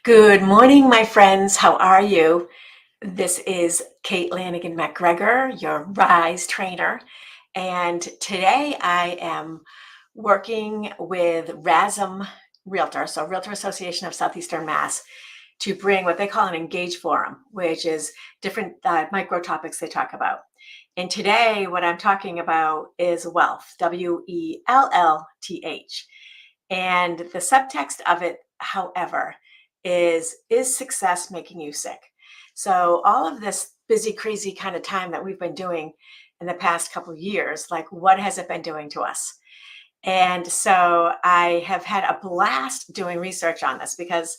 Good morning, my friends. How are you? This is Kate Lanigan McGregor, your RISE trainer. And today I am working with RASM Realtor, so Realtor Association of Southeastern Mass, to bring what they call an Engage Forum, which is different micro topics they talk about. And today, what I'm talking about is wealth, WELLTH. And the subtext of it, however, is success making you sick? So all of this busy, crazy kind of time that we've been doing in the past couple of years, like what has it been doing to us? And so I have had a blast doing research on this because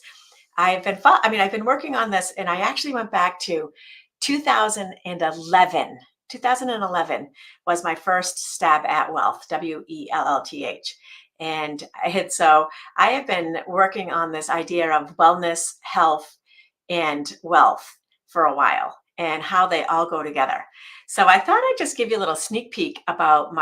I've been working on this, and I actually went back to 2011. 2011 was my first stab at wealth, WELLTH. And I have been working on this idea of wellness, health, and wealth for a while and how they all go together. So I thought I'd just give you a little sneak peek about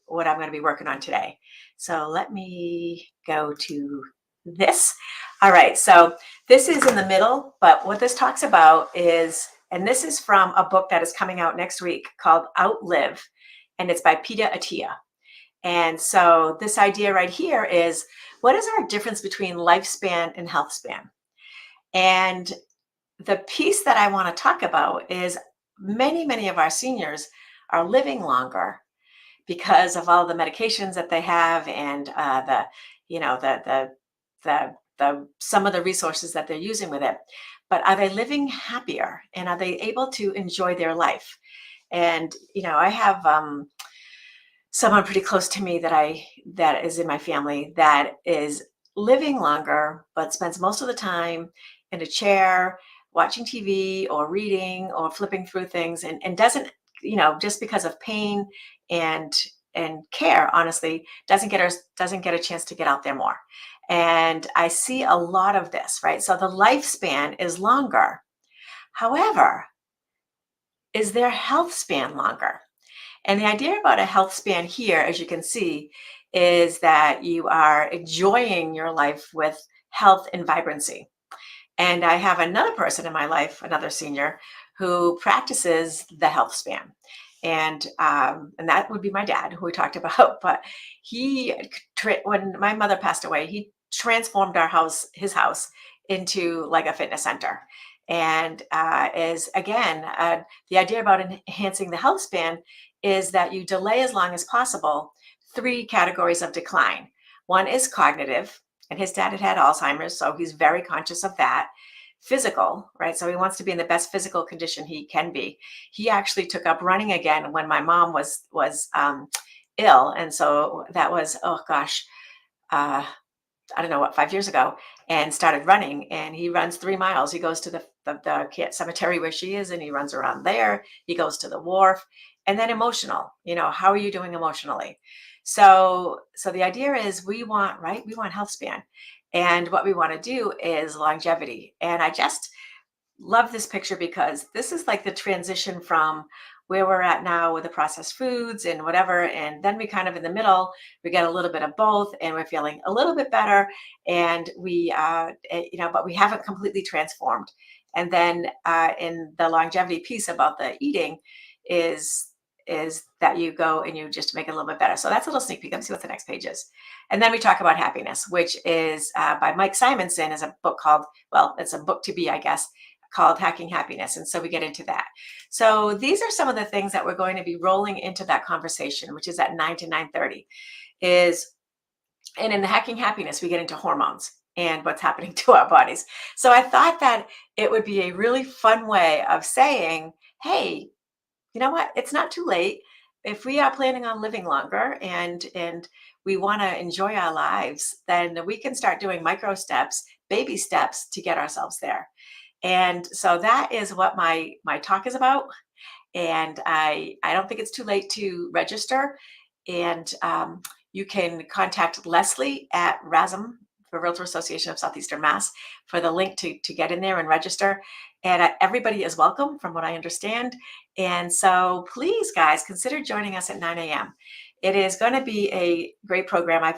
what I'm going to be working on today. So let me go to this. All right, so this is in the middle, but what this talks about is, and this is from a book that is coming out next week called Outlive, and it's by Pita Attia. And so this idea right here is, what is our difference between lifespan and health span? And the piece that I want to talk about is many of our seniors are living longer because of all the medications that they have and the some of the resources that they're using with it. But are they living happier, and are they able to enjoy their life? And I have someone pretty close to me that is in my family that is living longer, but spends most of the time in a chair watching TV or reading or flipping through things, and doesn't, just because of pain and care, honestly, doesn't get a chance to get out there more. And I see a lot of this, right? So the lifespan is longer. However, is their health span longer? And the idea about a health span here, as you can see, is that you are enjoying your life with health and vibrancy. And I have another person in my life, another senior, who practices the health span. And that would be my dad, who we talked about. But when my mother passed away, he transformed his house, into like a fitness center. And is again the idea about enhancing the health span is that you delay as long as possible three categories of decline. One is cognitive, and his dad had Alzheimer's, so he's very conscious of that. Physical, right? So he wants to be in the best physical condition he can be. He actually took up running again when my mom was ill, and so that was, oh gosh, I don't know what, 5 years ago, and started running. And he runs 3 miles. He goes to the cemetery where she is, and he runs around there. He goes to the wharf. And then emotional. How are you doing emotionally? So the idea is we want health span, and what we want to do is longevity. And I just love this picture because this is like the transition from where we're at now with the processed foods and whatever, and then we kind of in the middle, we get a little bit of both, and we're feeling a little bit better, and but we haven't completely transformed. And then in the longevity piece about the eating is that you go and you just make it a little bit better. So that's a little sneak peek. Let me see what the next page is. And then we talk about happiness, which is by Mike Simonson, is a book called, well, it's a book to be, I guess, called Hacking Happiness. And so we get into that. So these are some of the things that we're going to be rolling into that conversation, which is at 9 to 9:30. And in the Hacking Happiness, we get into hormones and what's happening to our bodies. So I thought that it would be a really fun way of saying, hey, you know what? It's not too late. If we are planning on living longer and we want to enjoy our lives, then we can start doing micro steps, baby steps to get ourselves there. And so that is what my talk is about. And I don't think it's too late to register. And you can contact Leslie at RASM, the Realtor Association of Southeastern Mass, for the link to get in there and register. And everybody is welcome, from what I understand. And so please, guys, consider joining us at 9 a.m. It is going to be a great program.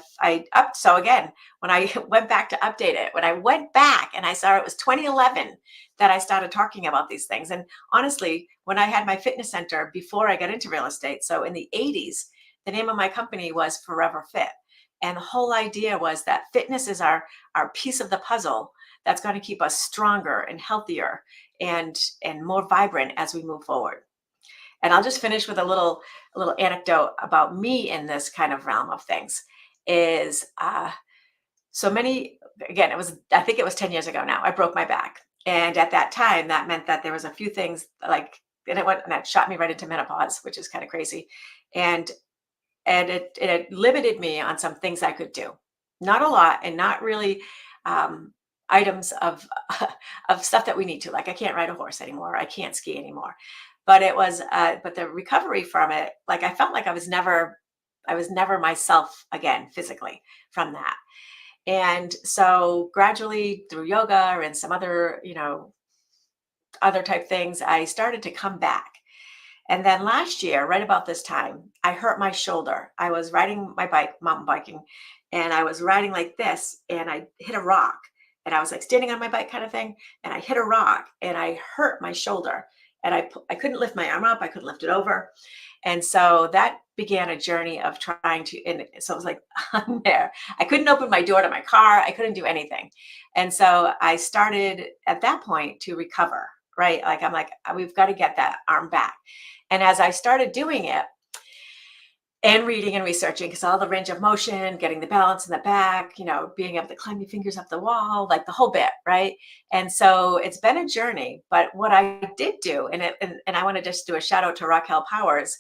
So again, when I went back to update it, when I went back and I saw it was 2011 that I started talking about these things. And honestly, when I had my fitness center before I got into real estate, so in the 80s, the name of my company was Forever Fit. And the whole idea was that fitness is our piece of the puzzle that's going to keep us stronger and healthier and more vibrant as we move forward. And I'll just finish with a little anecdote about me in this kind of realm of things. Is so many again, I think it was 10 years ago now. I broke my back, and at that time, that meant that there was a few things like and that shot me right into menopause, which is kind of crazy, and it limited me on some things I could do. Not a lot, and not really items of of stuff that we need to. Like I can't ride a horse anymore. I can't ski anymore. But the recovery from it, like I felt like I was never myself again physically from that. And so gradually through yoga and some other type things, I started to come back. And then last year, right about this time, I hurt my shoulder. I was riding my bike, mountain biking, and I was riding like this, and I hit a rock. And I was like standing on my bike kind of thing, and I hit a rock, and I hurt my shoulder. And I couldn't lift my arm up, I couldn't lift it over. And so that began a journey of trying to, and so it was like on there. I couldn't open my door to my car, I couldn't do anything. And so I started at that point to recover, right? Like I'm like, we've got to get that arm back. And as I started doing it and reading and researching, because all the range of motion, getting the balance in the back, being able to climb your fingers up the wall, like the whole bit, right? And so it's been a journey. But what I did do, and I want to just do a shout out to Raquel Powers.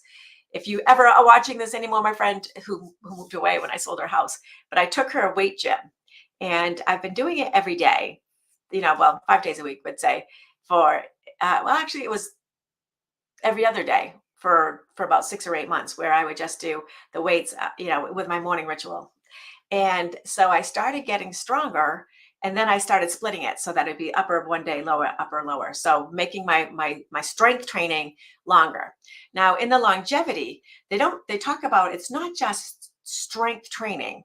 If you ever are watching this anymore, my friend who moved away when I sold her house, but I took her a weight gym, and I've been doing it every day, well, 5 days a week, would say, for, well, actually, it was every other day for about 6 or 8 months, where I would just do the weights, with my morning ritual. And so I started getting stronger, and then I started splitting it so that it'd be upper one day, lower, upper, lower. So making my strength training longer. Now in the longevity, they talk about it's not just strength training.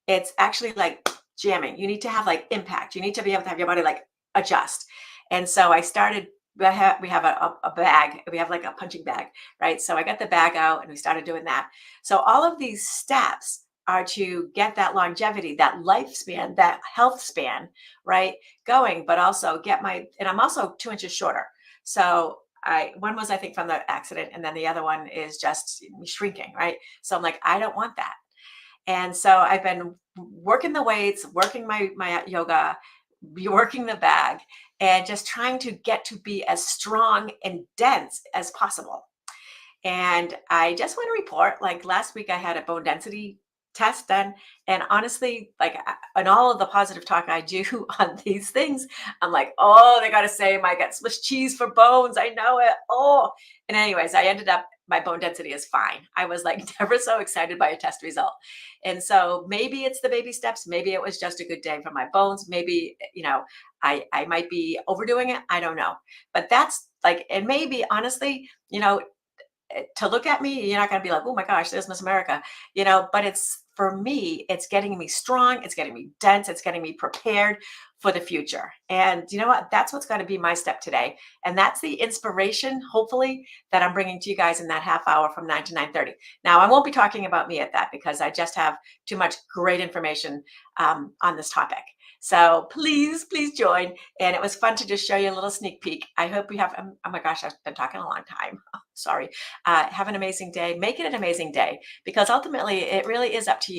It's actually like jamming. You need to have like impact. You need to be able to have your body like adjust. And so I started we have a bag. We have like a punching bag, right? So I got the bag out and we started doing that. So all of these steps are to get that longevity, that lifespan, that health span, right, going, but also and I'm also 2 inches shorter. So one was, I think, from the accident, and then the other one is just me shrinking, right? So I'm like, I don't want that. And so I've been working the weights, working my yoga, working the bag, and just trying to get to be as strong and dense as possible. And I just want to report, like last week I had a bone density test done. And honestly, like on all of the positive talk I do on these things, I'm like, oh, they got to say I got Swiss cheese for bones. I know it. Oh, and anyways, I ended up, my bone density is fine. I was like never so excited by a test result. And so maybe it's the baby steps. Maybe it was just a good day for my bones. Maybe, I might be overdoing it. I don't know. But that's like, and maybe honestly, to look at me, you're not going to be like, oh my gosh, there's Miss America, but it's for me, it's getting me strong, it's getting me dense, it's getting me prepared for the future. And you know what? That's what's going to be my step today. And that's the inspiration, hopefully, that I'm bringing to you guys in that half hour from 9 to 9:30. Now, I won't be talking about me at that because I just have too much great information on this topic. So please, please join. And it was fun to just show you a little sneak peek. I hope we have, oh my gosh, I've been talking a long time. Sorry. Have an amazing day. Make it an amazing day, because ultimately it really is up to you.